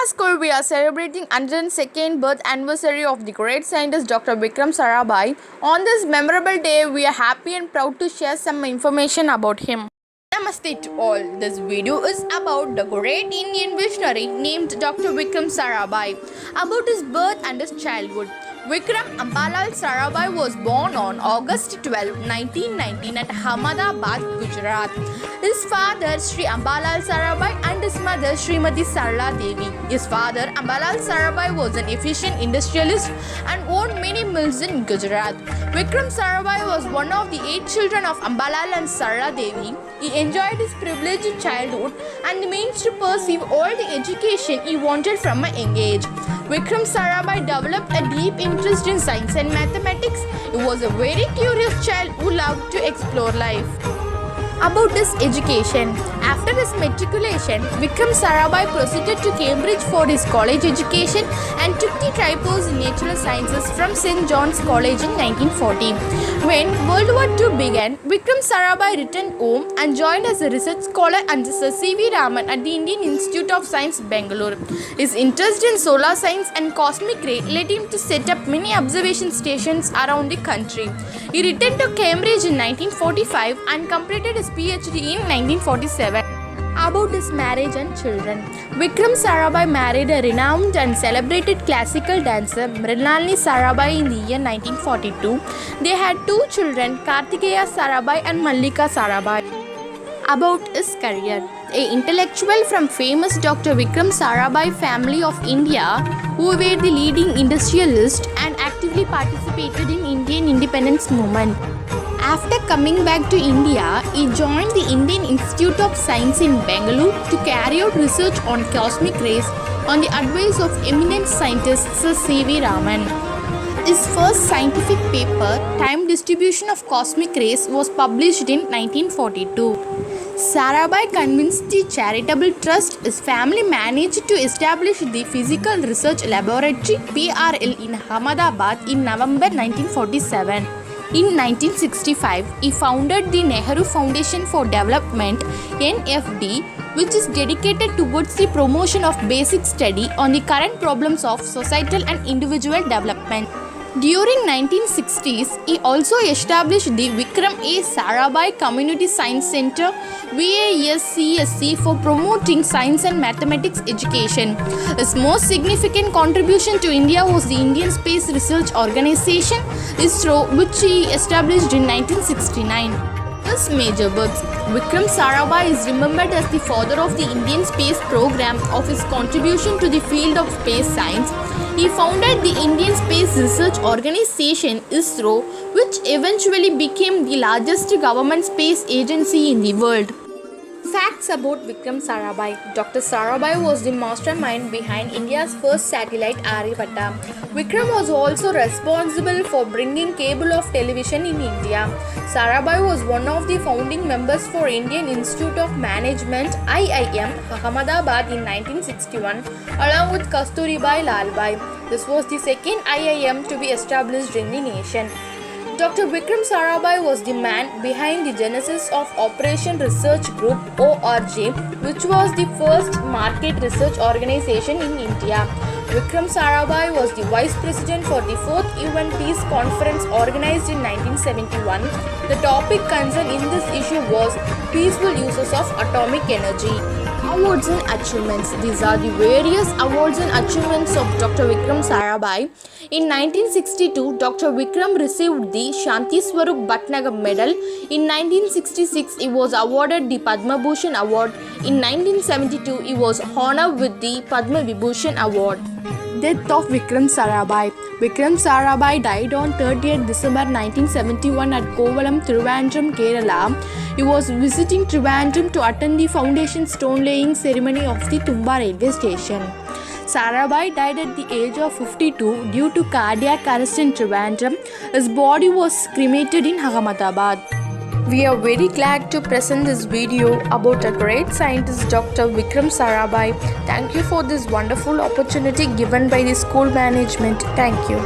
our school, we are celebrating 102nd birth anniversary of the great scientist Dr. Vikram Sarabhai. On this memorable day, we are happy and proud to share some information about him. Namaste to all. This video is about the great Indian visionary named Dr. Vikram Sarabhai, about his birth and his childhood. Vikram Ambalal Sarabhai was born on August 12, 1919 at Ahmedabad, Gujarat. His father Sri Ambalal Sarabhai and his mother Srimati Sarla Devi. His father Ambalal Sarabhai was an efficient industrialist and owned many mills in Gujarat. Vikram Sarabhai was one of the 8 children of Ambalal and Sarla Devi. He enjoyed his privileged childhood and the means to pursue all the education he wanted from a young age. Vikram Sarabhai developed a deep interest in science and mathematics. He was a very curious child who loved to explore life. About his education. After his matriculation, Vikram Sarabhai proceeded to Cambridge for his college education and took the tripos in natural sciences from St. John's College in 1940. When World War II began, Vikram Sarabhai returned home and joined as a research scholar under Sir C.V. Raman at the Indian Institute of Science, Bangalore. His interest in solar science and cosmic ray led him to set up many observation stations around the country. He returned to Cambridge in 1945 and completed his PhD in 1947. About his marriage and children. Vikram Sarabhai married a renowned and celebrated classical dancer Mrinalini Sarabhai in the year 1942. They had 2 children, Kartikeya Sarabhai and Mallika Sarabhai. About his career. An intellectual from famous Dr. Vikram Sarabhai family of India, who were the leading industrialists and actively participated in Indian independence movement. After coming back to India, he joined the Indian Institute of Science in Bangalore to carry out research on cosmic rays on the advice of eminent scientist Sir C.V. Raman. His first scientific paper, Time Distribution of Cosmic Rays, was published in 1942. Sarabhai convinced the charitable trust his family managed to establish the Physical Research Laboratory PRL in Ahmedabad in November 1947. In 1965, he founded the Nehru Foundation for Development (NFD), which is dedicated towards the promotion of basic study on the current problems of societal and individual development. During 1960s, he also established the Vikram A. Sarabhai Community Science Center (VASCSC) for promoting science and mathematics education. His most significant contribution to India was the Indian Space Research Organisation (ISRO), which he established in 1969. His major works. Vikram Sarabhai is remembered as the father of the Indian space program of his contribution to the field of space science. He founded the Indian Space Research Organisation (ISRO), which eventually became the largest government space agency in the world. Facts about Vikram Sarabhai. Dr. Sarabhai was the mastermind behind India's first satellite Aryabhatta. Vikram was also responsible for bringing cable of television in India. Sarabhai was one of the founding members for Indian Institute of Management (IIM) Ahmedabad in 1961 along with Kasturibai Lalbai. This was the second IIM to be established in the nation. Dr. Vikram Sarabhai was the man behind the genesis of Operation Research Group (ORG), which was the first market research organization in India. Vikram Sarabhai was the vice president for the 4th UN Peace Conference organized in 1971. The topic concerned in this issue was peaceful uses of atomic energy. Awards and achievements. These are the various awards and achievements of Dr. Vikram Sarabhai. In 1962, Dr. Vikram received the Shanti Swarup Bhatnagar Medal. In 1966, he was awarded the Padma Bhushan Award. In 1972, he was honored with the Padma Vibhushan Award. Death of Vikram Sarabhai. Vikram Sarabhai died on 30th December 1971 at Kovalam, Trivandrum, Kerala. He was visiting Trivandrum to attend the foundation stone laying ceremony of the Tumba railway station. Sarabhai died at the age of 52 due to cardiac arrest in Trivandrum. His body was cremated in Ahmedabad. We are very glad to present this video about a great scientist Dr. Vikram Sarabhai. Thank you for this wonderful opportunity given by the school management. Thank you.